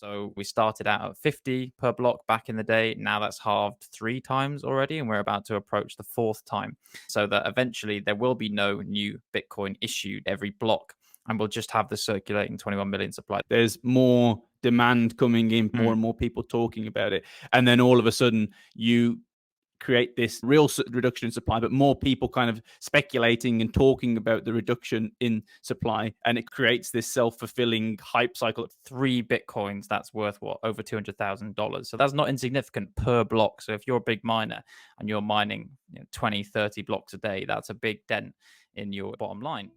So we started out at 50 per block back in the day. Now that's halved 3 times already, and we're about to approach the 4th time. So that eventually there will be no new Bitcoin issued every block, and we'll just have the circulating 21 million supply. There's more demand coming in, more and more people talking about it. And then all of a sudden you create this real reduction in supply, but more people kind of speculating and talking about the reduction in supply, and it creates this self-fulfilling hype cycle. 3 Bitcoins, that's worth what, over $200,000. So that's not insignificant per block. So if you're a big miner and you're mining 20, 30 blocks a day, that's a big dent in your bottom line.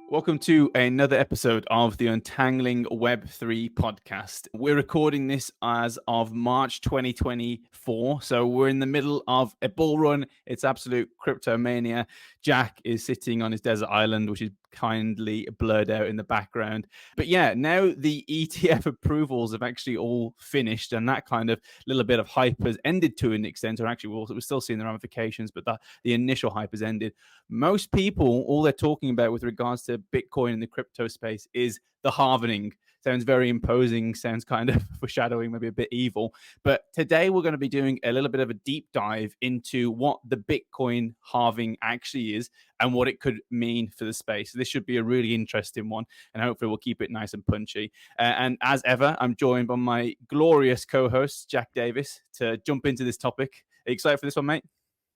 Welcome to another episode of the Untangling Web3 podcast. We're recording this as of March 2024. So we're in the middle of a bull run. It's absolute crypto mania. Jack is sitting on his desert island, which is kindly blurred out in the background. But yeah, now the ETF approvals have actually all finished, and that kind of little bit of hype has ended to an extent, or actually we're still seeing the ramifications, but the initial hype has ended. Most people, all they're talking about with regards to Bitcoin in the crypto space is the halvening. Sounds very imposing, sounds kind of foreshadowing, maybe a bit evil. But today we're going to be doing a little bit of a deep dive into what the Bitcoin halving actually is and what it could mean for the space. This should be a really interesting one, and hopefully we'll keep it nice and punchy. And as ever, I'm joined by my glorious co-host, Jack Davis, to jump into this topic. Are you excited for this one, mate?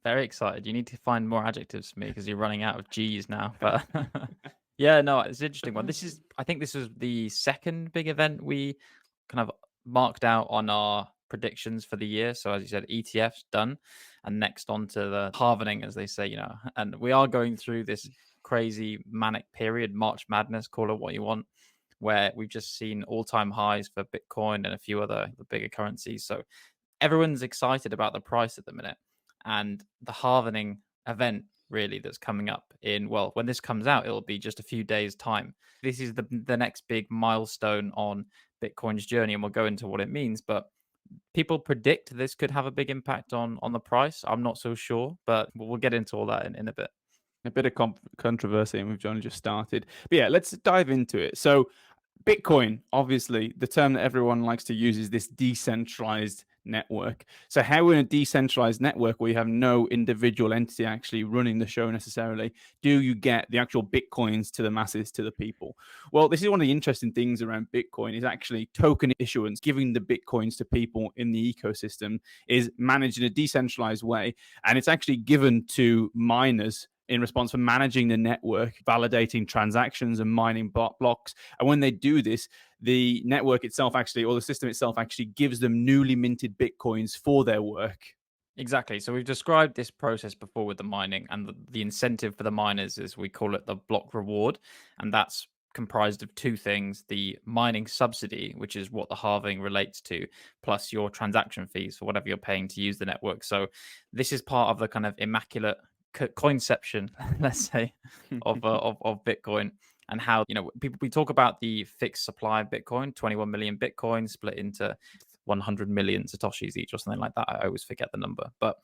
Very excited. You need to find more adjectives for me because you're running out of G's now. But yeah, no, it's an interesting one. I think this was the second big event we kind of marked out on our predictions for the year. So as you said, ETFs done, and next on to the halvening, as they say, and we are going through this crazy manic period, March Madness, call it what you want, where we've just seen all-time highs for Bitcoin and a few other the bigger currencies. So everyone's excited about the price at the minute. And the halvening event really that's coming up when this comes out, it'll be just a few days time. This is the next big milestone on Bitcoin's journey, and we'll go into what it means. But people predict this could have a big impact on the price. I'm not so sure, but we'll get into all that in a bit. A bit of controversy, and we've only just started. But yeah, let's dive into it. So Bitcoin, obviously, the term that everyone likes to use is this decentralized network. So how in a decentralized network where you have no individual entity actually running the show necessarily, do you get the actual Bitcoins to the masses, to the people? Well, this is one of the interesting things around Bitcoin is actually token issuance. Giving the Bitcoins to people in the ecosystem is managed in a decentralized way, and it's actually given to miners in response for managing the network, validating transactions and mining blocks. And when they do this, the network itself actually, or the system itself actually gives them newly minted Bitcoins for their work. Exactly. So we've described this process before with the mining, and the incentive for the miners is, we call it the block reward. And that's comprised of 2 things: the mining subsidy, which is what the halving relates to, plus your transaction fees for whatever you're paying to use the network. So this is part of the kind of immaculate coinception, let's say, of Bitcoin, and how we talk about the fixed supply of Bitcoin, 21 million Bitcoin split into 100 million satoshis each or something like that. I always forget the number, but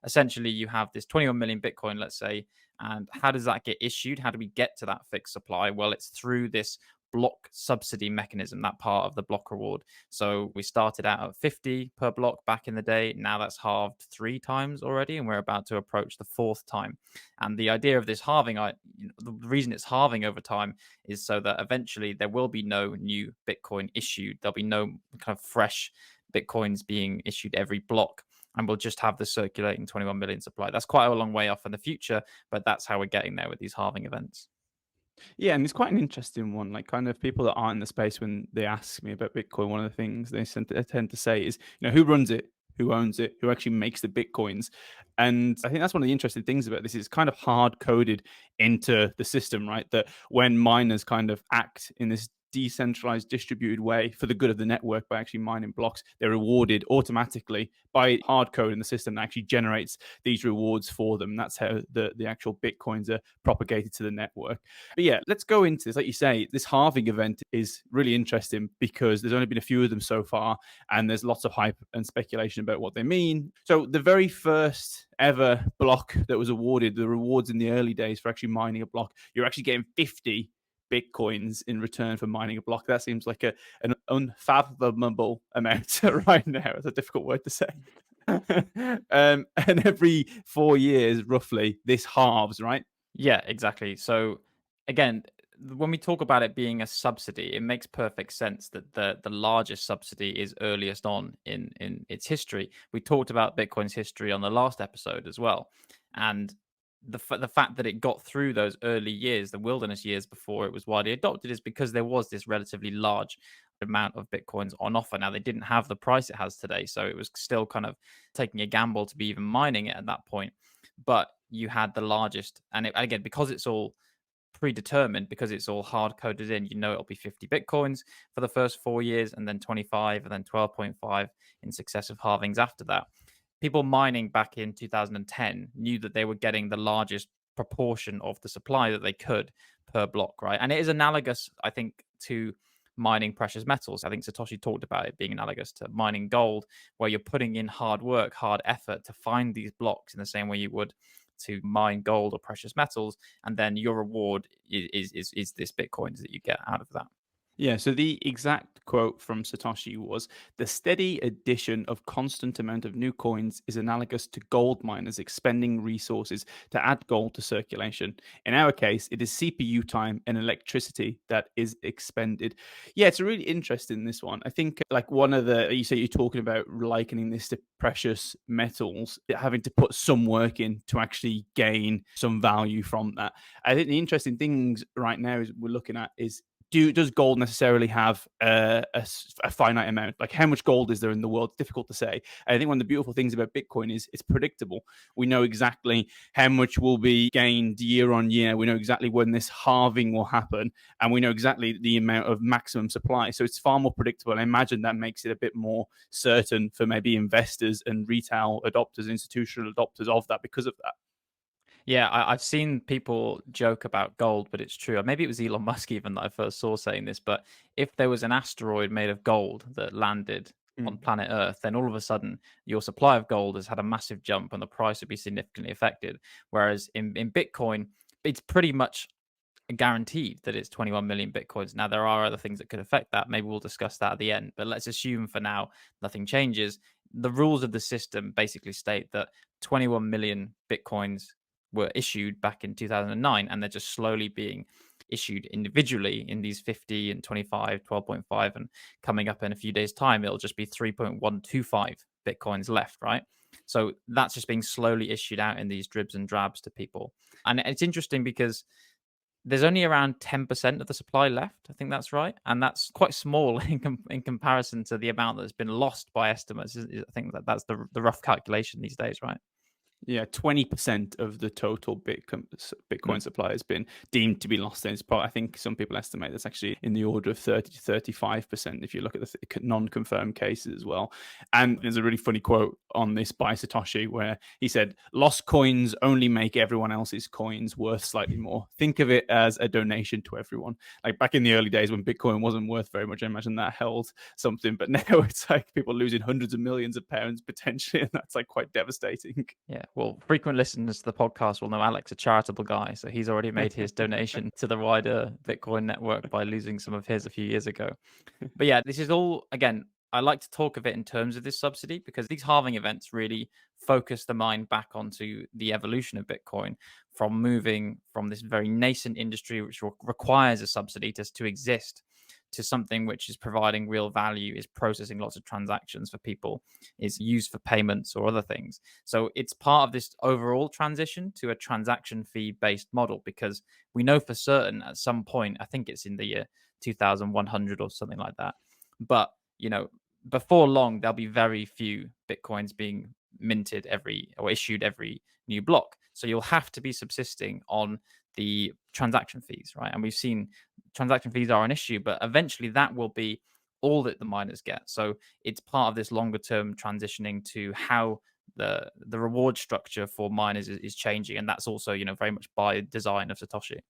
essentially you have this 21 million Bitcoin, let's say, and how does that get issued? How do we get to that fixed supply? Well, it's through this block subsidy mechanism, that part of the block reward. So we started out at 50 per block back in the day. Now that's halved 3 times already, and we're about to approach the 4th time. And the idea of this halving, the reason it's halving over time is so that eventually there will be no new Bitcoin issued. There'll be no kind of fresh Bitcoins being issued every block, and we'll just have the circulating 21 million supply. That's quite a long way off in the future, but that's how we're getting there with these halving events. Yeah, and it's quite an interesting one. Like, kind of people that aren't in the space, when they ask me about Bitcoin, one of the things they tend to say is, who runs it, who owns it, who actually makes the Bitcoins. And I think that's one of the interesting things about this. Is kind of hard coded into the system, right? That when miners kind of act in this decentralized, distributed way for the good of the network by actually mining blocks. They're rewarded automatically by hard code in the system that actually generates these rewards for them. That's how the actual Bitcoins are propagated to the network. But yeah, let's go into this. Like you say, this halving event is really interesting because there's only been a few of them so far, and there's lots of hype and speculation about what they mean. So the very first ever block that was awarded, the rewards in the early days for actually mining a block, you're actually getting 50 Bitcoins in return for mining a block. That seems like an unfathomable amount right now. It's a difficult word to say. And every 4 years, roughly, this halves, right? Yeah, exactly. So again, when we talk about it being a subsidy, it makes perfect sense that the largest subsidy is earliest on in its history. We talked about Bitcoin's history on the last episode as well, and the fact that it got through those early years, the wilderness years before it was widely adopted, is because there was this relatively large amount of Bitcoins on offer. Now they didn't have the price it has today, so it was still kind of taking a gamble to be even mining it at that point. But you had the largest, and again, because it's all predetermined, because it's all hard coded in, you know it'll be 50 Bitcoins for the first 4 years, and then 25, and then 12.5 in successive halvings after that. People mining back in 2010 knew that they were getting the largest proportion of the supply that they could per block, right? And it is analogous, I think, to mining precious metals. I think Satoshi talked about it being analogous to mining gold, where you're putting in hard work, hard effort to find these blocks in the same way you would to mine gold or precious metals, and then your reward is this Bitcoins that you get out of that. Yeah, so the exact quote from Satoshi was, "The steady addition of constant amount of new coins is analogous to gold miners expending resources to add gold to circulation. In our case, it is CPU time and electricity that is expended." Yeah, it's really interesting, this one. I think like one of the, you say you're talking about likening this to precious metals, having to put some work in to actually gain some value from that. I think the interesting things right now is we're looking at is, does gold necessarily have a finite amount? Like, how much gold is there in the world? It's difficult to say. I think one of the beautiful things about Bitcoin is it's predictable. We know exactly how much will be gained year on year. We know exactly when this halving will happen, and we know exactly the amount of maximum supply. So it's far more predictable. I imagine that makes it a bit more certain for maybe investors and retail adopters, institutional adopters of that because of that. Yeah, I've seen people joke about gold, but it's true. Maybe it was Elon Musk even that I first saw saying this. But if there was an asteroid made of gold that landed on Mm. planet Earth, then all of a sudden your supply of gold has had a massive jump and the price would be significantly affected. Whereas in Bitcoin, it's pretty much guaranteed that it's 21 million Bitcoins. Now, there are other things that could affect that. Maybe we'll discuss that at the end. But let's assume for now nothing changes. The rules of the system basically state that 21 million Bitcoins were issued back in 2009, and they're just slowly being issued individually in these 50 and 25, 12.5, and coming up in a few days' time, it'll just be 3.125 Bitcoins left, right? So that's just being slowly issued out in these dribs and drabs to people. And it's interesting because there's only around 10% of the supply left. I think that's right. And that's quite small in comparison to the amount that's been lost by estimates. I think that's the rough calculation these days, right? Yeah, 20% of the total Mm. Bitcoin supply has been deemed to be lost. And it's probably, I think some people estimate that's actually in the order of 30 to 35% if you look at the non-confirmed cases as well. And there's a really funny quote on this by Satoshi where he said, "Lost coins only make everyone else's coins worth slightly more. Think of it as a donation to everyone." Like back in the early days when Bitcoin wasn't worth very much, I imagine that held something. But now it's like people losing hundreds of millions of pounds potentially, and that's like quite devastating. Yeah, well, frequent listeners to the podcast will know Alex a charitable guy, so he's already made his donation to the wider Bitcoin network by losing some of his a few years ago. But yeah, this is all, again, I like to talk of it in terms of this subsidy because these halving events really focus the mind back onto the evolution of Bitcoin from moving from this very nascent industry, which requires a subsidy to exist, to something which is providing real value, is processing lots of transactions for people, is used for payments or other things. So it's part of this overall transition to a transaction fee based model because we know for certain at some point, I think it's in the year 2100 or something like that. But, before long, there'll be very few Bitcoins being minted every or issued every new block. So you'll have to be subsisting on the transaction fees, right? And we've seen transaction fees are an issue, but eventually that will be all that the miners get. So it's part of this longer term transitioning to how the reward structure for miners is changing, and that's also very much by design of Satoshi.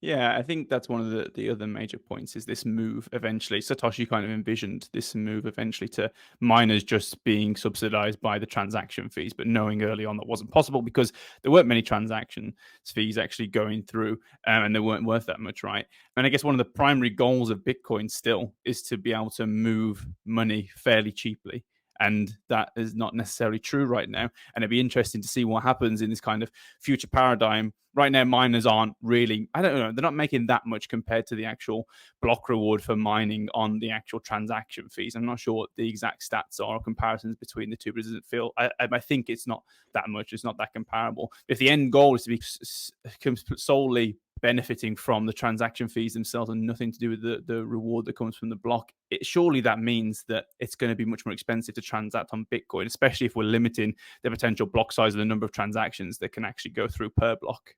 Yeah, I think that's one of the other major points is this move eventually. Satoshi kind of envisioned this move eventually to miners just being subsidized by the transaction fees, but knowing early on that wasn't possible because there weren't many transaction fees actually going through and they weren't worth that much, right? And I guess one of the primary goals of Bitcoin still is to be able to move money fairly cheaply. And that is not necessarily true right now. And it'd be interesting to see what happens in this kind of future paradigm. Right now, miners aren't really, I don't know, they're not making that much compared to the actual block reward for mining on the actual transaction fees. I'm not sure what the exact stats are or comparisons between the two, but it doesn't feel, I think it's not that much. It's not that comparable. If the end goal is to be solely benefiting from the transaction fees themselves and nothing to do with the reward that comes from the block, surely that means that it's going to be much more expensive to transact on Bitcoin, especially if we're limiting the potential block size of the number of transactions that can actually go through per block.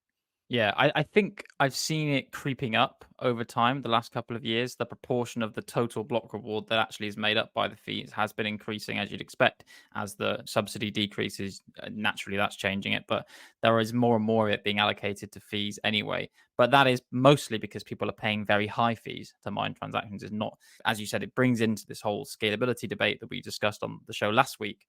Yeah, I think I've seen it creeping up over time the last couple of years. The proportion of the total block reward that actually is made up by the fees has been increasing, as you'd expect. As the subsidy decreases, naturally that's changing it. But there is more and more of it being allocated to fees anyway. But that is mostly because people are paying very high fees to mine transactions. It's not, as you said, it brings into this whole scalability debate that we discussed on the show last week.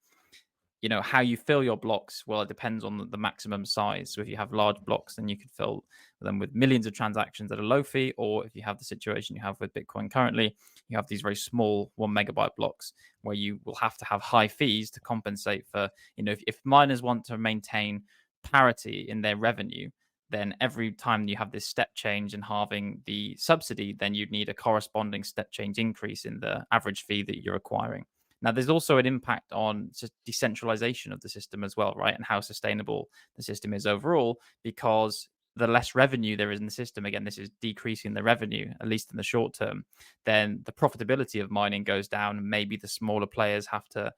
How you fill your blocks, well, it depends on the maximum size. So if you have large blocks, then you could fill them with millions of transactions at a low fee. Or if you have the situation you have with Bitcoin currently, you have these very small 1 megabyte blocks where you will have to have high fees to compensate for, if miners want to maintain parity in their revenue, then every time you have this step change in halving the subsidy, then you'd need a corresponding step change increase in the average fee that you're acquiring. Now, there's also an impact on decentralization of the system as well, right? And how sustainable the system is overall, because the less revenue there is in the system, again, this is decreasing the revenue, at least in the short term, then the profitability of mining goes down. And maybe the smaller players have to,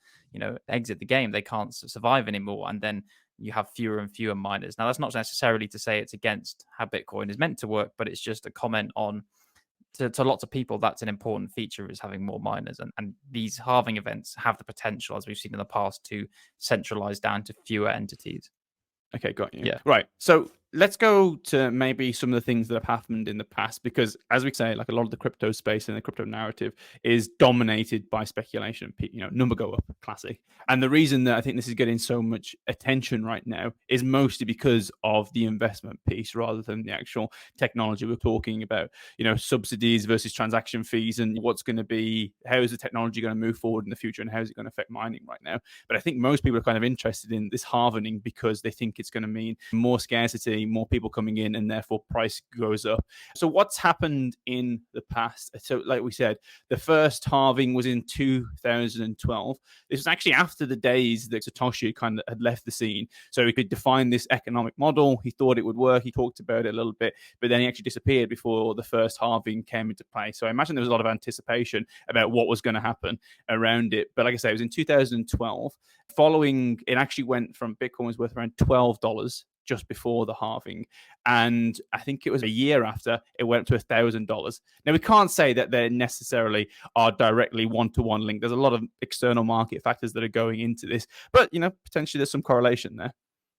exit the game. They can't survive anymore. And then you have fewer and fewer miners. Now, that's not necessarily to say it's against how Bitcoin is meant to work, but it's just a comment on to lots of people, that's an important feature, is having more miners. And these halving events have the potential, as we've seen in the past, to centralize down to fewer entities. Okay, got you. Yeah. Right. So let's go to maybe some of the things that have happened in the past, because as we say, like a lot of the crypto space and the crypto narrative is dominated by speculation. Number go up, classic. And the reason that I think this is getting so much attention right now is mostly because of the investment piece rather than the actual technology. We're talking about, subsidies versus transaction fees and what's going to be, how is the technology going to move forward in the future and how is it going to affect mining right now. But I think most people are kind of interested in this halvening because they think it's going to mean more scarcity, more people coming in, and therefore price goes up. So what's happened in the past? So like we said, the first halving was in 2012. This was actually after the days that Satoshi kind of had left the scene. So he could define this economic model. He thought it would work. He talked about it a little bit, but then he actually disappeared before the first halving came into play. So I imagine there was a lot of anticipation about what was going to happen around it. But like I say, it was in 2012. Following, it actually went from Bitcoin was worth around $12 just before the halving. And I think it was a year after it went up to $1,000. Now, we can't say that they necessarily are directly one-to-one linked. There's a lot of external market factors that are going into this, but, potentially there's some correlation there.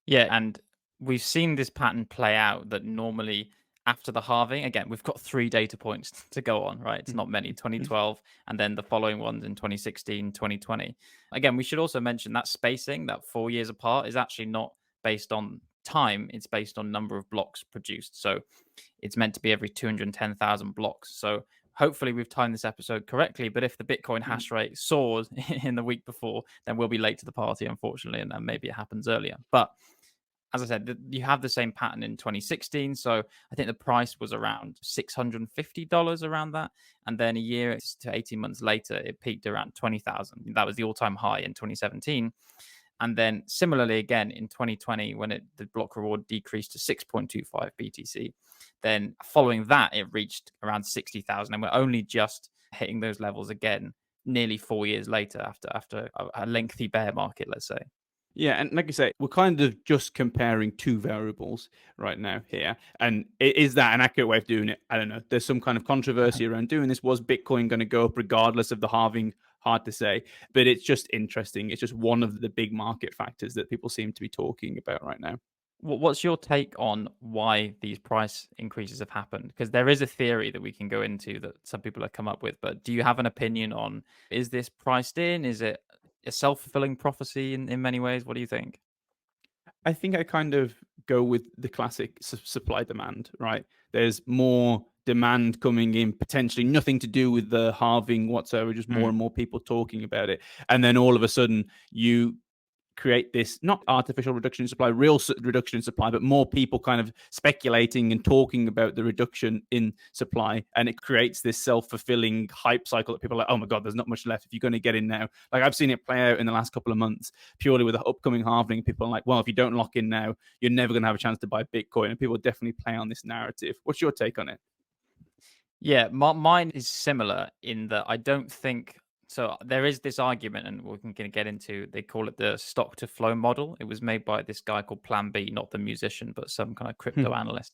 Yeah. And we've seen this pattern play out that normally after the halving, again, we've got 3 data points to go on, right? It's not many, 2012, and then the following ones in 2016, 2020. Again, we should also mention that spacing, that 4 years apart, is actually not based on time, it's based on number of blocks produced. So it's meant to be every 210,000 blocks. So hopefully we've timed this episode correctly. But if the Bitcoin hash rate soars in the week before, then we'll be late to the party, unfortunately, and then maybe it happens earlier. But as I said, you have the same pattern in 2016. So I think the price was around $650 around that. And then a year to 18 months later, it peaked around 20,000. That was the all-time high in 2017. And then similarly, again, in 2020, when the block reward decreased to 6.25 BTC, then following that, it reached around 60,000. And we're only just hitting those levels again, nearly 4 years later after a lengthy bear market, let's say. Yeah, and like I say, we're kind of just comparing two variables right now here. And is that an accurate way of doing it? I don't know. There's some kind of controversy around doing this. Was Bitcoin going to go up regardless of the halving? Hard to say, but it's just interesting. It's just one of the big market factors that people seem to be talking about right now. What's your take on why these price increases have happened? Because there is a theory that we can go into that some people have come up with, but do you have an opinion on, is this priced in? Is it a self-fulfilling prophecy in many ways? What do you think? I think I kind of go with the classic supply demand, right? There's more demand coming in, potentially nothing to do with the halving whatsoever, just more Mm. and more people talking about it. And then all of a sudden, you create this not artificial reduction in supply, real reduction in supply, but more people kind of speculating and talking about the reduction in supply. And it creates this self fulfilling hype cycle that people are like, oh my God, there's not much left if you're going to get in now. Like I've seen it play out in the last couple of months purely with the upcoming halving. People are like, well, if you don't lock in now, you're never going to have a chance to buy Bitcoin. And people definitely play on this narrative. What's your take on it? Yeah, mine is similar in that I don't think so. There is this argument, and we can get into. They call it the stock to flow model. It was made by this guy called Plan B, not the musician, but some kind of crypto analyst.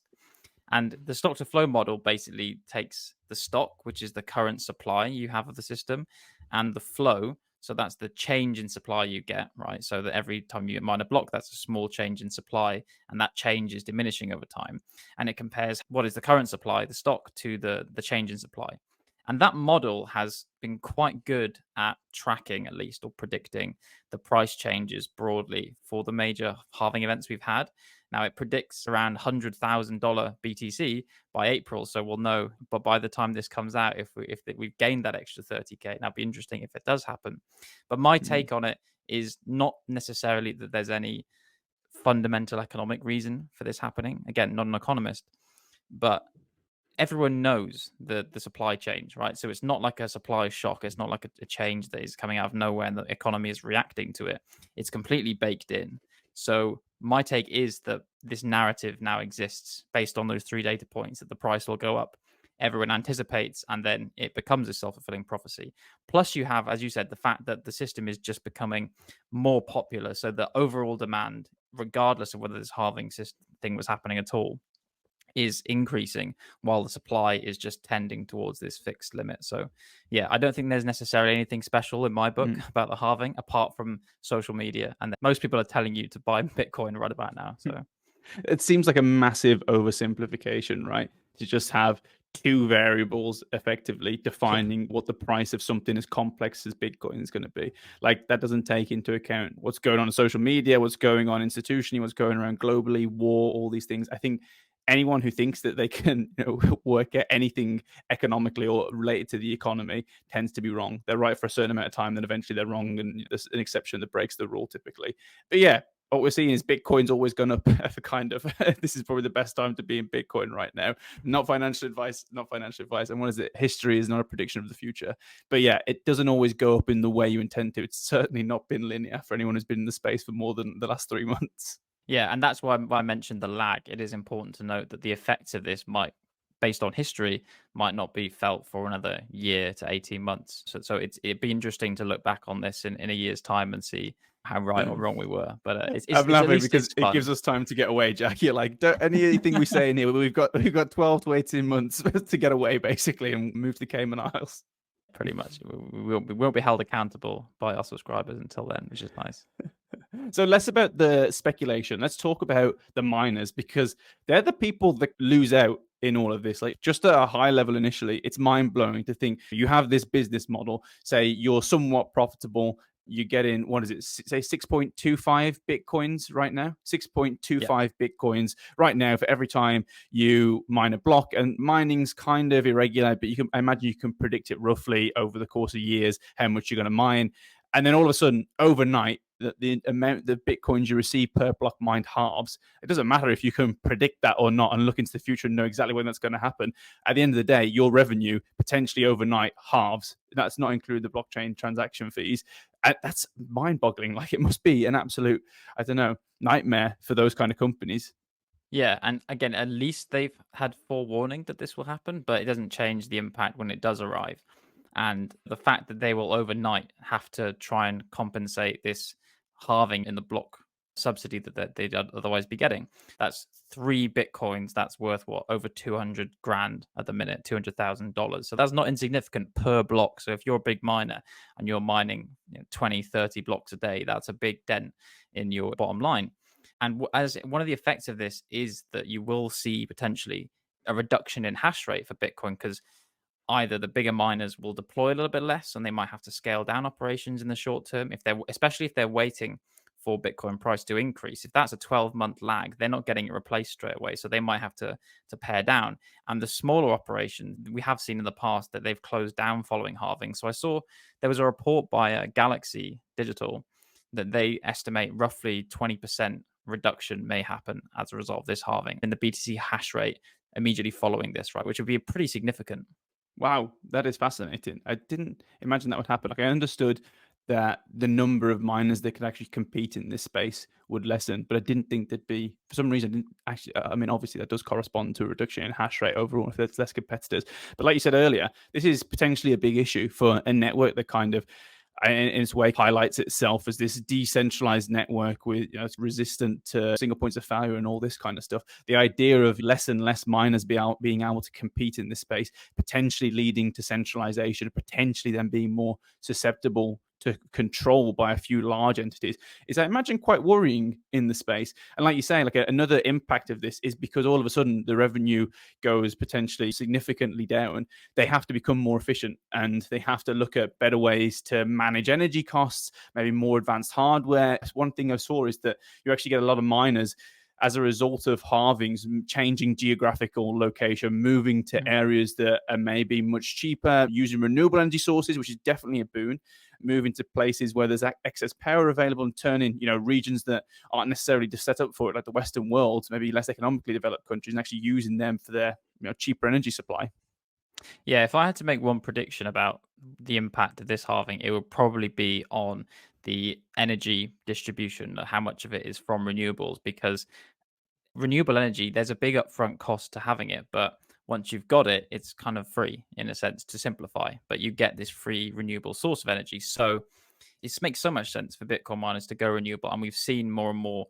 And the stock to flow model basically takes the stock, which is the current supply you have of the system, and the flow. So that's the change in supply you get, right? So that every time you mine a block, that's a small change in supply, and that change is diminishing over time. And it compares what is the current supply, the stock, to the change in supply. And that model has been quite good at tracking, at least, or predicting the price changes broadly for the major halving events we've had. Now it predicts around $100,000 BTC by April, so we'll know. But by the time this comes out, if we've gained that extra 30k, that'd be interesting if it does happen. But my take on it is not necessarily that there's any fundamental economic reason for this happening. Again, not an economist, but everyone knows the supply change, right? So it's not like a supply shock. It's not like a change that is coming out of nowhere and the economy is reacting to it. It's completely baked in. So my take is that this narrative now exists based on those three data points that the price will go up. Everyone anticipates, and then it becomes a self-fulfilling prophecy. Plus, you have, as you said, the fact that the system is just becoming more popular. So the overall demand, regardless of whether this halving system thing was happening at all, is increasing while the supply is just tending towards this fixed limit. So, yeah, I don't think there's necessarily anything special in my book Mm. about the halving apart from social media. And most people are telling you to buy Bitcoin right about now. So, It seems like a massive oversimplification, right? To just have two variables effectively yeah. defining what the price of something as complex as Bitcoin is going to be. Like that doesn't take into account what's going on social media, what's going on institutionally, what's going around globally, war, all these things. I think anyone who thinks that they can work at anything economically or related to the economy tends to be wrong. They're right for a certain amount of time, then eventually they're wrong, and there's an exception that breaks the rule typically. But yeah, what we're seeing is Bitcoin's always gone up for kind of this is probably the best time to be in Bitcoin right now. Not financial advice, not financial advice. And what is it? History is not a prediction of the future. But yeah, it doesn't always go up in the way you intend to. It's certainly not been linear for anyone who's been in the space for more than the last 3 months. Yeah, and that's why I mentioned the lag. It is important to note that the effects of this might, based on history, might not be felt for another year to 18 months. So it'd be interesting to look back on this in a year's time and see how right or Yeah. wrong we were. But I'm it's at laughing least because it's it fun. gives us time to get away, Jack. You're like, anything we say in here, we've got 12 to 18 months to get away, basically, and move to Cayman Isles. Pretty much, we won't be held accountable by our subscribers until then, which is nice. So less about the speculation. Let's talk about the miners because they're the people that lose out in all of this. Like just at a high level initially, it's mind blowing to think you have this business model, say you're somewhat profitable. You get in, what is it, say 6.25 Bitcoins right now? Yeah. 6.25 Bitcoins right now for every time you mine a block. And mining's kind of irregular, but I imagine you can predict it roughly over the course of years how much you're going to mine. And then all of a sudden, overnight, the amount of bitcoins you receive per block mined halves. It doesn't matter if you can predict that or not and look into the future and know exactly when that's going to happen. At the end of the day, your revenue potentially overnight halves. That's not including the blockchain transaction fees. That's mind boggling. Like it must be an absolute, I don't know, nightmare for those kind of companies. Yeah, and again, at least they've had forewarning that this will happen, but it doesn't change the impact when it does arrive. And the fact that they will overnight have to try and compensate this halving in the block subsidy that they'd otherwise be getting. That's 3 Bitcoins. That's worth what, over 200 grand at the minute, $200,000. So that's not insignificant per block. So if you're a big miner and you're mining 20, 30 blocks a day, that's a big dent in your bottom line. And as one of the effects of this is that you will see potentially a reduction in hash rate for Bitcoin, because either the bigger miners will deploy a little bit less and they might have to scale down operations in the short term, if they're especially if they're waiting for Bitcoin price to increase. If that's a 12-month lag, they're not getting it replaced straight away, so they might have to pare down. And the smaller operations, we have seen in the past that they've closed down following halving. So I saw there was a report by Galaxy Digital that they estimate roughly 20% reduction may happen as a result of this halving in the BTC hash rate immediately following this, right? Which would be pretty significant. Wow, that is fascinating. I didn't imagine that would happen. Like, I understood that the number of miners that could actually compete in this space would lessen, but I didn't think there'd be, for some reason, I didn't actually, I mean, obviously that does correspond to a reduction in hash rate overall if there's less competitors. But like you said earlier, this is potentially a big issue for a network that kind of, in its way, highlights itself as this decentralized network with, it's resistant to single points of failure and all this kind of stuff. The idea of less and less miners being able to compete in this space, potentially leading to centralization, potentially then being more susceptible to control by a few large entities, is, I imagine, quite worrying in the space. And like you say, like another impact of this is because all of a sudden the revenue goes potentially significantly down. They have to become more efficient and they have to look at better ways to manage energy costs, maybe more advanced hardware. One thing I saw is that you actually get a lot of miners as a result of halvings, changing geographical location, moving to areas that are maybe much cheaper, using renewable energy sources, which is definitely a boon, moving to places where there's excess power available, and turning, regions that aren't necessarily just set up for it, like the Western world, maybe less economically developed countries, and actually using them for their cheaper energy supply. Yeah, if I had to make one prediction about the impact of this halving, it would probably be on the energy distribution, how much of it is from renewables, because renewable energy, there's a big upfront cost to having it, but once you've got it, it's kind of free in a sense, to simplify, but you get this free renewable source of energy. So it makes so much sense for Bitcoin miners to go renewable. And we've seen more and more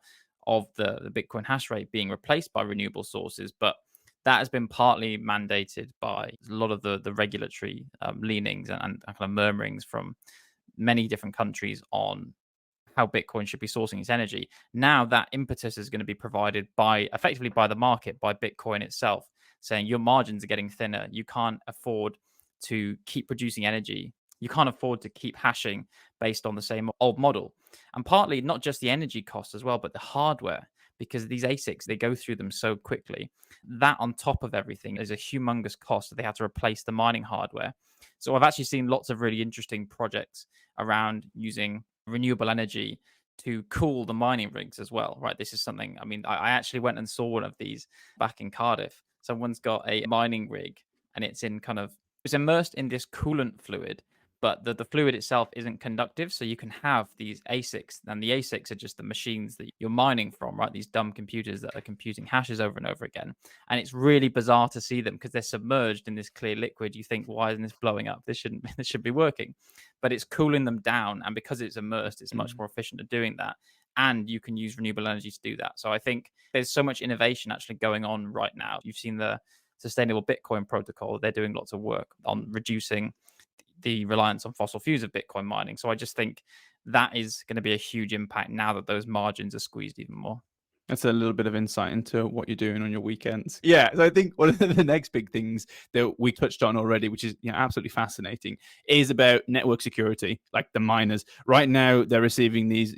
of the Bitcoin hash rate being replaced by renewable sources. But that has been partly mandated by a lot of the regulatory leanings and kind of murmurings from many different countries on how Bitcoin should be sourcing its energy. Now that impetus is going to be provided effectively by the market, by Bitcoin itself, saying your margins are getting thinner. You can't afford to keep producing energy. You can't afford to keep hashing based on the same old model. And partly not just the energy cost as well, but the hardware, because these ASICs, they go through them so quickly. That on top of everything is a humongous cost that they have to replace the mining hardware. So I've actually seen lots of really interesting projects around using renewable energy to cool the mining rigs as well, right? This is something, I mean, I actually went and saw one of these back in Cardiff. Someone's got a mining rig and it's immersed in this coolant fluid, but the fluid itself isn't conductive. So you can have these ASICs, and the ASICs are just the machines that you're mining from, right? These dumb computers that are computing hashes over and over again. And it's really bizarre to see them because they're submerged in this clear liquid. You think, why isn't this blowing up? This should be working. But it's cooling them down. And because it's immersed, it's much more efficient at doing that. And you can use renewable energy to do that. So I think there's so much innovation actually going on right now. You've seen the Sustainable Bitcoin Protocol. They're doing lots of work on reducing the reliance on fossil fuels of Bitcoin mining. So I just think that is going to be a huge impact now that those margins are squeezed even more. That's a little bit of insight into what you're doing on your weekends. Yeah, so I think one of the next big things that we touched on already, which is absolutely fascinating, is about network security. Like the miners right now, they're receiving these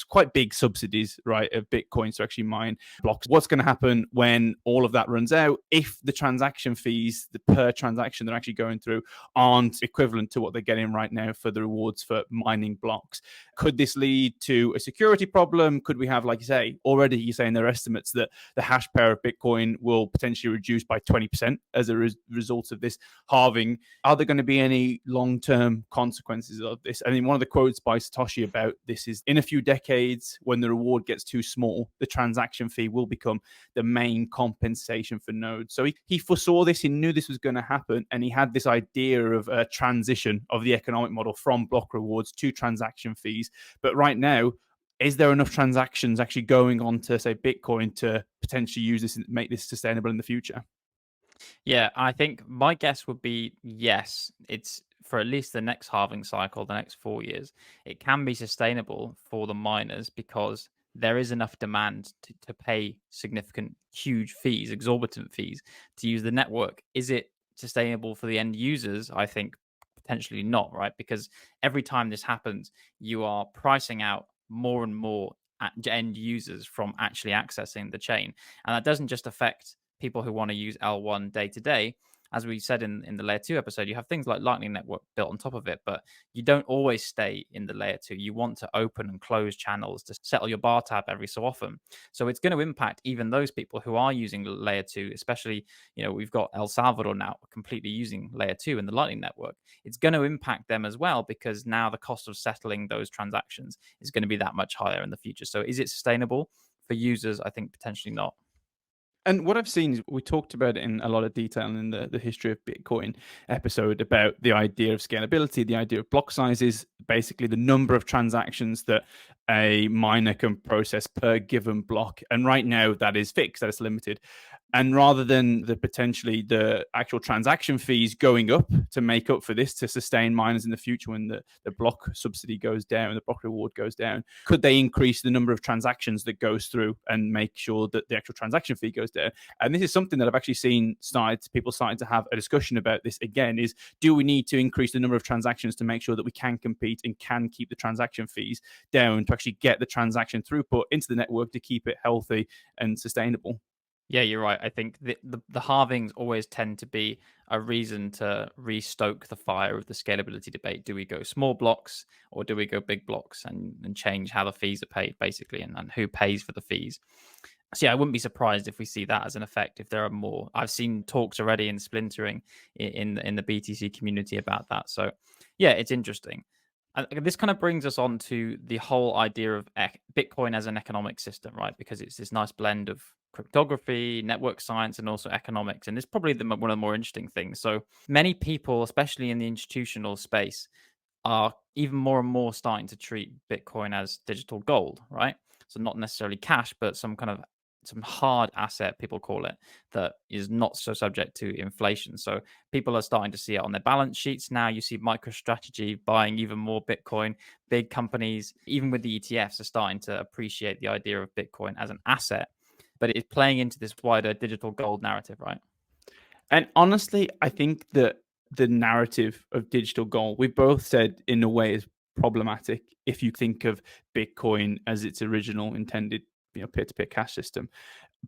quite big subsidies, right, of Bitcoins to actually mine blocks. What's going to happen when all of that runs out? If the transaction fees, the per transaction they're actually going through, aren't equivalent to what they're getting right now for the rewards for mining blocks, could this lead to a security problem? Could we have, like you say, say already, you're saying there are estimates that the hash power of Bitcoin will potentially reduce by 20% as a result of this halving. Are there going to be any long-term consequences of this? I mean, one of the quotes by Satoshi about this is, in a few decades, when the reward gets too small, the transaction fee will become the main compensation for nodes. So he foresaw this, he knew this was going to happen, and he had this idea of a transition of the economic model from block rewards to transaction fees. But right now, is there enough transactions actually going on to, say, Bitcoin to potentially use this and make this sustainable in the future? Yeah, I think my guess would be yes. It's for at least the next halving cycle, the next 4 years, it can be sustainable for the miners because there is enough demand to pay significant, huge fees, exorbitant fees to use the network. Is it sustainable for the end users? I think potentially not, right? Because every time this happens, you are pricing out more and more end users from actually accessing the chain. And that doesn't just affect people who want to use L1 day to day. As we said in the layer 2 episode, you have things like Lightning Network built on top of it, but you don't always stay in the layer 2. You want to open and close channels to settle your bar tab every so often. So it's going to impact even those people who are using layer 2, especially, we've got El Salvador now completely using layer 2 in the Lightning Network. It's going to impact them as well because now the cost of settling those transactions is going to be that much higher in the future. So is it sustainable for users? I think potentially not. And what I've seen is, we talked about it in a lot of detail in the history of Bitcoin episode, about the idea of scalability, the idea of block sizes, basically the number of transactions that a miner can process per given block. And right now that is fixed, that is limited. And rather than the actual transaction fees going up to make up for this, to sustain miners in the future when the block subsidy goes down, the block reward goes down, could they increase the number of transactions that goes through and make sure that the actual transaction fee goes down? And this is something that I've actually seen people starting to have a discussion about this again, is, do we need to increase the number of transactions to make sure that we can compete and can keep the transaction fees down to actually get the transaction throughput into the network to keep it healthy and sustainable? Yeah, you're right. I think the halvings always tend to be a reason to restoke the fire of the scalability debate. Do we go small blocks or do we go big blocks, and change how the fees are paid, basically, and who pays for the fees? So yeah, I wouldn't be surprised if we see that as an effect if there are more. I've seen talks already in splintering in the BTC community about that. So yeah, it's interesting. And this kind of brings us on to the whole idea of Bitcoin as an economic system, right? Because it's this nice blend of cryptography, network science, and also economics. And it's probably one of the more interesting things. So many people, especially in the institutional space, are even more and more starting to treat Bitcoin as digital gold, right? So not necessarily cash, but some hard asset, people call it, that is not so subject to inflation. So people are starting to see it on their balance sheets now. You see MicroStrategy buying even more Bitcoin. Big companies, even with the ETFs, are starting to appreciate the idea of Bitcoin as an asset, but it's playing into this wider digital gold narrative, right? And honestly, I think that the narrative of digital gold, we both said in a way, is problematic if you think of Bitcoin as its original intended, peer-to-peer cash system.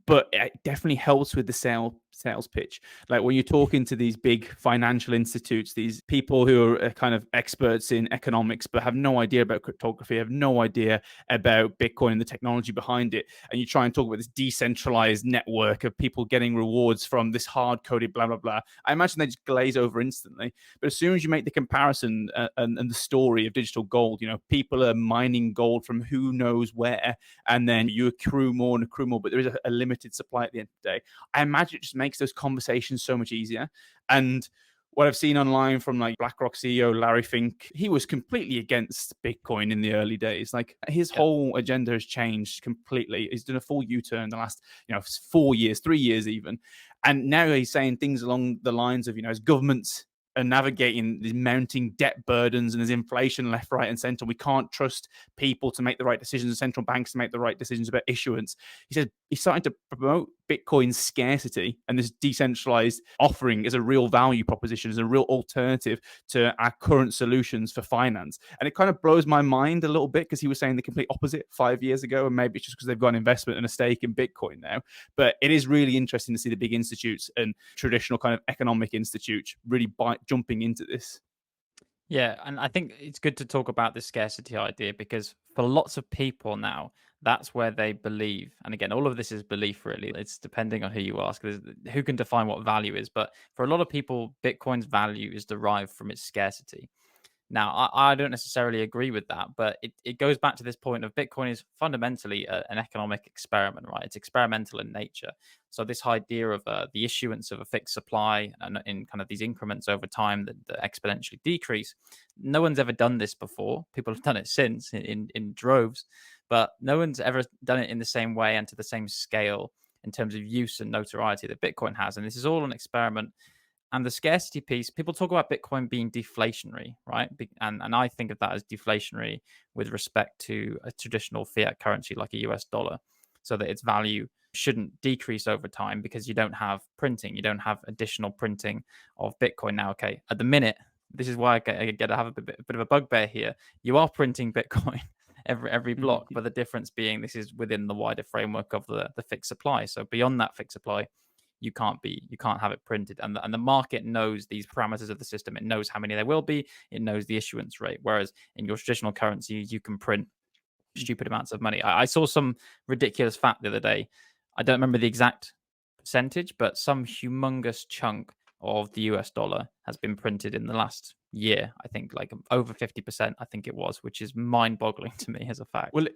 But it definitely helps with the sales pitch. Like when you're talking to these big financial institutes, these people who are kind of experts in economics but have no idea about cryptography, have no idea about Bitcoin and the technology behind it, and you try and talk about this decentralized network of people getting rewards from this hard-coded blah blah blah, I imagine they just glaze over instantly. But as soon as you make the comparison and the story of digital gold, people are mining gold from who knows where, and then you accrue more and accrue more, but there is a limited supply at the end of the day. I imagine it just makes those conversations so much easier. And what I've seen online from like BlackRock CEO Larry Fink, he was completely against Bitcoin in the early days. Like his Yeah. whole agenda has changed completely. He's done a full U-turn in the last, 4 years, 3 years even. And now he's saying things along the lines of, as governments are navigating these mounting debt burdens and there's inflation left, right, and center, we can't trust people to make the right decisions and central banks to make the right decisions about issuance. He says he's starting to promote Bitcoin's scarcity and this decentralized offering as a real value proposition, as a real alternative to our current solutions for finance. And it kind of blows my mind a little bit because he was saying the complete opposite 5 years ago. And maybe it's just because they've got an investment and a stake in Bitcoin now. But it is really interesting to see the big institutes and traditional kind of economic institutes really jumping into this. Yeah, and I think it's good to talk about the scarcity idea because for lots of people now, that's where they believe. And again, all of this is belief, really. It's depending on who you ask. Who can define what value is? But for a lot of people, Bitcoin's value is derived from its scarcity. Now, I don't necessarily agree with that, but it goes back to this point of Bitcoin is fundamentally an economic experiment, right? It's experimental in nature. So this idea of the issuance of a fixed supply and in kind of these increments over time that exponentially decrease, no one's ever done this before. People have done it since in droves, but no one's ever done it in the same way and to the same scale in terms of use and notoriety that Bitcoin has. And this is all an experiment, and the scarcity piece, people talk about Bitcoin being deflationary, right? And I think of that as deflationary with respect to a traditional fiat currency like a US dollar, so that its value shouldn't decrease over time because you don't have printing, you don't have additional printing of Bitcoin. Now, okay, at the minute, this is why I get to have a bit of a bugbear here. You are printing Bitcoin every block, but the difference being this is within the wider framework of the fixed supply. So beyond that fixed supply, you can't have it printed, and the market knows these parameters of the system. It knows how many there will be, it knows the issuance rate, whereas in your traditional currencies you can print stupid amounts of money. I saw some ridiculous fact the other day. I don't remember the exact percentage, but some humongous chunk of the US dollar has been printed in the last year. I think like over 50%, I think it was, which is mind boggling to me as a fact. Well,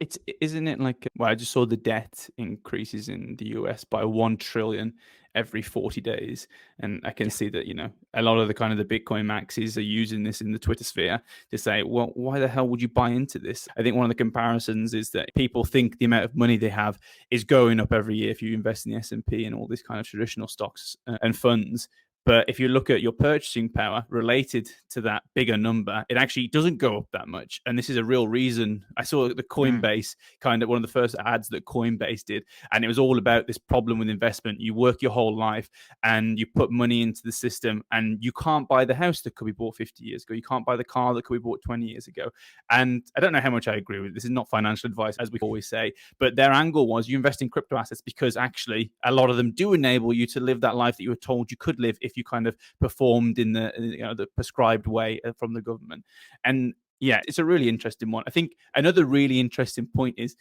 isn't it like, well, I just saw the debt increases in the US by 1 trillion every 40 days. And I can see that, a lot of the kind of the Bitcoin maxis are using this in the Twitter sphere to say, well, why the hell would you buy into this? I think one of the comparisons is that people think the amount of money they have is going up every year if you invest in the S&P and all these kind of traditional stocks and funds. But if you look at your purchasing power related to that bigger number, it actually doesn't go up that much. And this is a real reason. I saw the Coinbase kind of one of the first ads that Coinbase did. And it was all about this problem with investment. You work your whole life and you put money into the system and you can't buy the house that could be bought 50 years ago. You can't buy the car that could be bought 20 years ago. And I don't know how much I agree with. This is not financial advice, as we always say. But their angle was you invest in crypto assets because actually a lot of them do enable you to live that life that you were told you could live if you kind of performed in the prescribed way from the government. And yeah, it's a really interesting one. I think another really interesting point is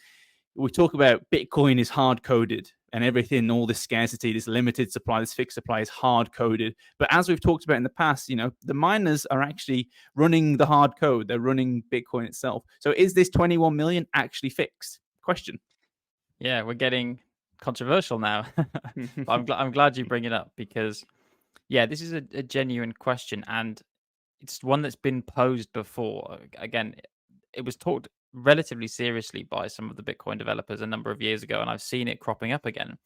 we talk about Bitcoin is hard coded and everything, all this scarcity, this limited supply, this fixed supply is hard coded. But as we've talked about in the past, the miners are actually running the hard code. They're running Bitcoin itself. So is this 21 million actually fixed? Question. Yeah, we're getting controversial now. But I'm glad you bring it up because yeah, this is a genuine question, and it's one that's been posed before. Again, it was talked relatively seriously by some of the Bitcoin developers a number of years ago, and I've seen it cropping up again,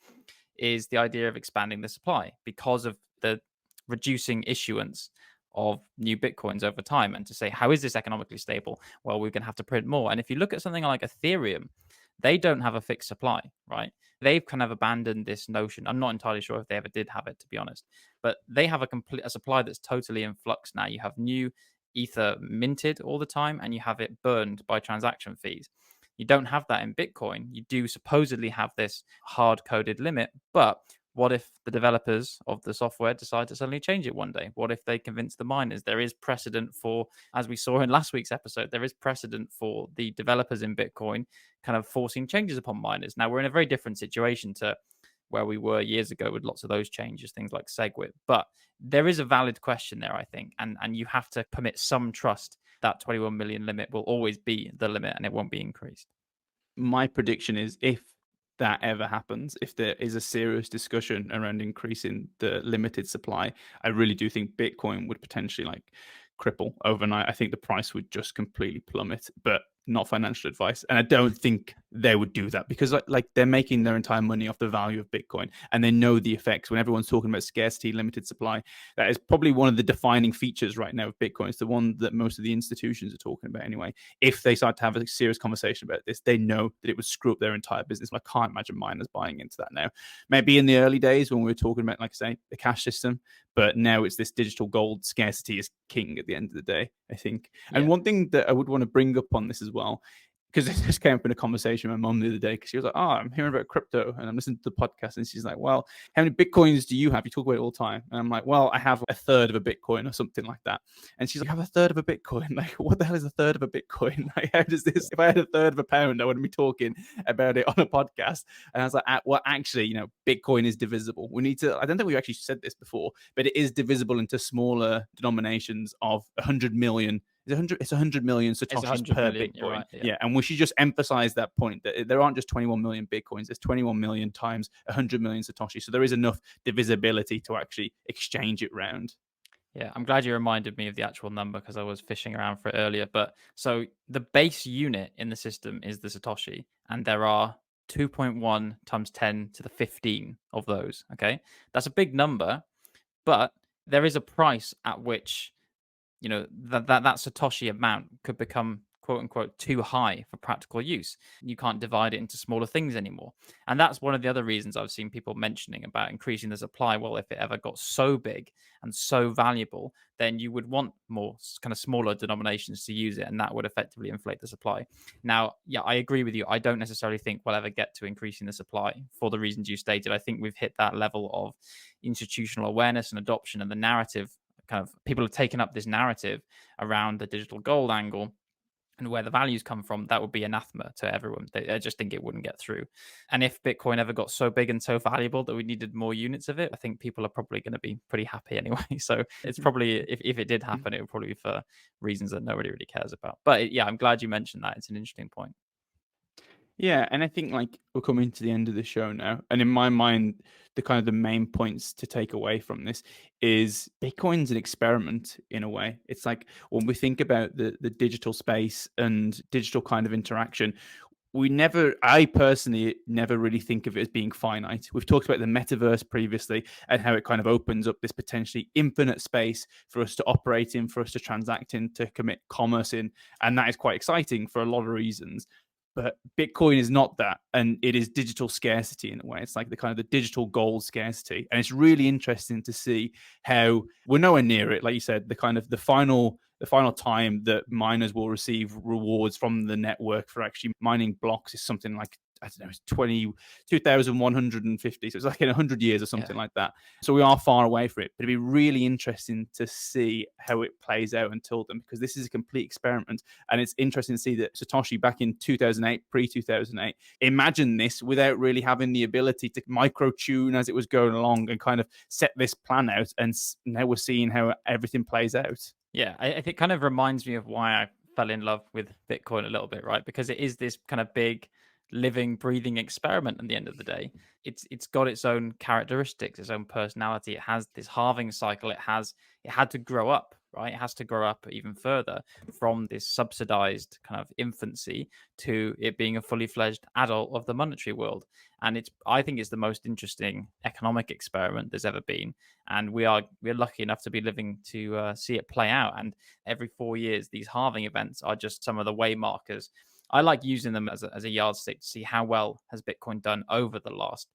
is the idea of expanding the supply because of the reducing issuance of new Bitcoins over time. And to say, how is this economically stable? Well, we're going to have to print more. And if you look at something like Ethereum, they don't have a fixed supply, right? They've kind of abandoned this notion. I'm not entirely sure if they ever did have it, to be honest, but they have a supply that's totally in flux now. You have new ether minted all the time, and you have it burned by transaction fees. You don't have that in Bitcoin. You do supposedly have this hard coded limit, but what if the developers of the software decide to suddenly change it one day? What if they convince the miners? There is precedent for, as we saw in last week's episode, there is precedent for the developers in Bitcoin kind of forcing changes upon miners. Now, we're in a very different situation to where we were years ago with lots of those changes, things like SegWit. But there is a valid question there, I think, and you have to permit some trust that 21 million limit will always be the limit and it won't be increased. My prediction is if that ever happens, if there is a serious discussion around increasing the limited supply, I really do think Bitcoin would potentially cripple overnight. I think the price would just completely plummet, but not financial advice. And I don't think they would do that because they're making their entire money off the value of Bitcoin and they know the effects. When everyone's talking about scarcity, limited supply, that is probably one of the defining features right now of Bitcoin. It's the one that most of the institutions are talking about anyway. If they start to have a serious conversation about this, they know that it would screw up their entire business. I can't imagine miners buying into that now. Maybe in the early days when we were talking about, like I say, the cash system, but now it's this digital gold. Scarcity is king at the end of the day, I think. And one thing that I would want to bring up on this as well because it just came up in a conversation with my mum the other day, because she was like, "Oh, I'm hearing about crypto and I'm listening to the podcast," and she's like, "Well, how many bitcoins do you have? You talk about it all the time." And I'm like, "Well, I have a third of a bitcoin or something like that." And she's like, "You have a third of a bitcoin? Like, what the hell is a third of a bitcoin? Like, how does this? If I had a third of a pound, I wouldn't be talking about it on a podcast." And I was like, "Well, actually, Bitcoin is divisible. We need to. I don't think we've actually said this before, but it is divisible into smaller denominations of 100 million. It's 100 million It's satoshis 100 per million. You're Bitcoin. right. Yeah. Yeah, and we should just emphasize that point, that there aren't just 21 million Bitcoins. There's 21 million times 100 million satoshis. So there is enough divisibility to actually exchange it round. Yeah, I'm glad you reminded me of the actual number because I was fishing around for it earlier. But so the base unit in the system is the Satoshi, and there are 2.1 times 10 to the 15 of those. Okay. That's a big number, but there is a price at which that Satoshi amount could become quote unquote too high for practical use. You can't divide it into smaller things anymore. And that's one of the other reasons I've seen people mentioning about increasing the supply. Well, if it ever got so big and so valuable, then you would want more kind of smaller denominations to use it, and that would effectively inflate the supply. Now, yeah, I agree with you. I don't necessarily think we'll ever get to increasing the supply for the reasons you stated. I think we've hit that level of institutional awareness and adoption, and the narrative kind of people have taken up this narrative around the digital gold angle and where the values come from. That would be anathema to everyone. I just think it wouldn't get through. And if Bitcoin ever got so big and so valuable that we needed more units of it, I think people are probably going to be pretty happy anyway. So it's probably, if it did happen, it would probably be for reasons that nobody really cares about. But yeah, I'm glad you mentioned that. It's an interesting point. Yeah, and I think like we're coming to the end of the show now, and in my mind, the kind of the main points to take away from this is Bitcoin's an experiment in a way. It's like when we think about the digital space and digital kind of interaction, I personally never really think of it as being finite. We've talked about the metaverse previously and how it kind of opens up this potentially infinite space for us to operate in, for us to transact in, to commit commerce in, and that is quite exciting for a lot of reasons. But Bitcoin is not that, and it is digital scarcity in a way. It's like the kind of the digital gold scarcity, and it's really interesting to see how we're nowhere near it. Like you said, the final time that miners will receive rewards from the network for actually mining blocks is something like, I don't know, it's 22,150. So it's like in 100 years or something like that. So we are far away from it, but it'd be really interesting to see how it plays out until then, because this is a complete experiment. And it's interesting to see that Satoshi back in 2008, pre-2008, imagine this without really having the ability to micro tune as it was going along and kind of set this plan out. And now we're seeing how everything plays out. Yeah, I think it kind of reminds me of why I fell in love with Bitcoin a little bit, right? Because it is this kind of big living, breathing experiment at the end of the day. It's got its own characteristics, its own personality. It has this halving cycle. It had to grow up, right? It has to grow up even further from this subsidized kind of infancy to it being a fully fledged adult of the monetary world. And I think it's the most interesting economic experiment there's ever been. And we're lucky enough to be living to see it play out. And every 4 years, these halving events are just some of the way markers. I like using them as a yardstick to see how well has Bitcoin done over the last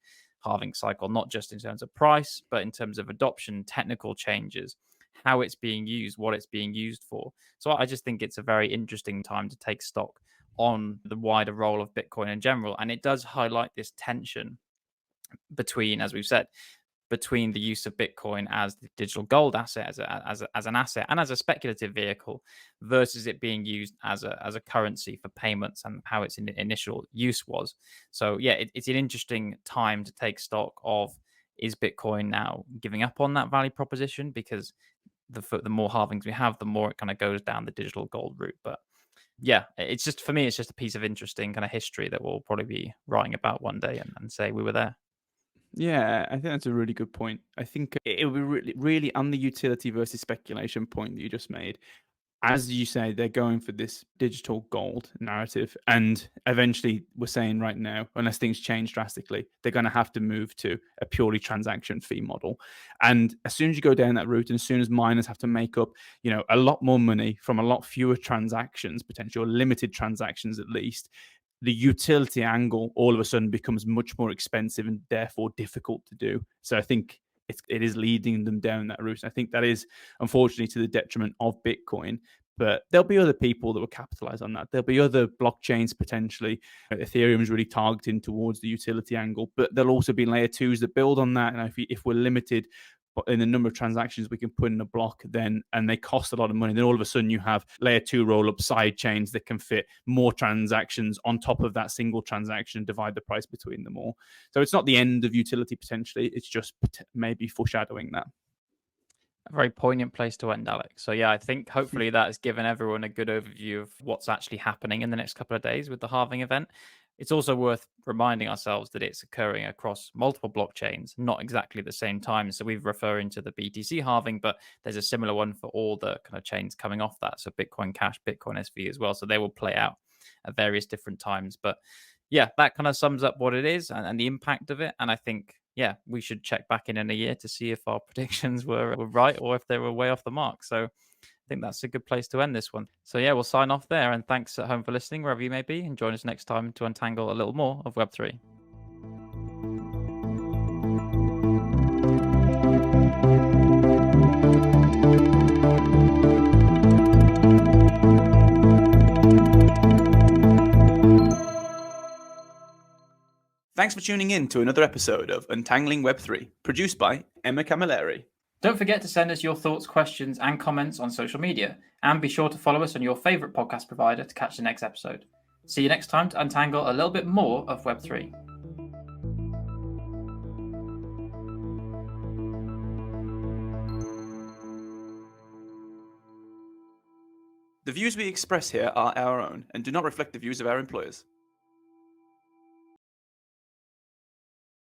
halving cycle, not just in terms of price, but in terms of adoption, technical changes, how it's being used, what it's being used for. So I just think it's a very interesting time to take stock on the wider role of Bitcoin in general. And it does highlight this tension between, as we've said, between the use of Bitcoin as the digital gold asset, as an asset, and as a speculative vehicle, versus it being used as a currency for payments and how its initial use was. So yeah, it's an interesting time to take stock of, is Bitcoin now giving up on that value proposition, because the more halvings we have, the more it kind of goes down the digital gold route. But yeah, it's just, for me, it's just a piece of interesting kind of history that we'll probably be writing about one day and say we were there. Yeah, I think that's a really good point. I think it would be really on the utility versus speculation point that you just made. As you say, they're going for this digital gold narrative. And eventually, we're saying right now, unless things change drastically, they're going to have to move to a purely transaction fee model. And as soon as you go down that route, and as soon as miners have to make up, a lot more money from a lot fewer transactions, potential limited transactions at least, the utility angle all of a sudden becomes much more expensive and therefore difficult to do. So I think it is leading them down that route. I think that is unfortunately to the detriment of Bitcoin. But there'll be other people that will capitalize on that. There'll be other blockchains potentially. Ethereum is really targeting towards the utility angle, but there'll also be layer twos that build on that. And if we're limited in the number of transactions we can put in a block, then and they cost a lot of money, then all of a sudden you have layer 2 roll up side chains that can fit more transactions on top of that single transaction, divide the price between them all. So it's not the end of utility potentially, it's just maybe foreshadowing that. A very poignant place to end, Alex. So yeah, I think hopefully that has given everyone a good overview of what's actually happening in the next couple of days with the halving event. It's also worth reminding ourselves that it's occurring across multiple blockchains, not exactly the same time. So we're referring to the BTC halving, but there's a similar one for all the kind of chains coming off that. So Bitcoin Cash, Bitcoin SV as well. So they will play out at various different times. But yeah, that kind of sums up what it is and the impact of it. And I think, yeah, we should check back in a year to see if our predictions were right or if they were way off the mark. So I think that's a good place to end this one. So yeah, we'll sign off there. And thanks at home for listening, wherever you may be. And join us next time to untangle a little more of Web3. Thanks for tuning in to another episode of Untangling Web3, produced by Emma Camilleri. Don't forget to send us your thoughts, questions, and comments on social media. And be sure to follow us on your favourite podcast provider to catch the next episode. See you next time to untangle a little bit more of Web3. The views we express here are our own and do not reflect the views of our employers.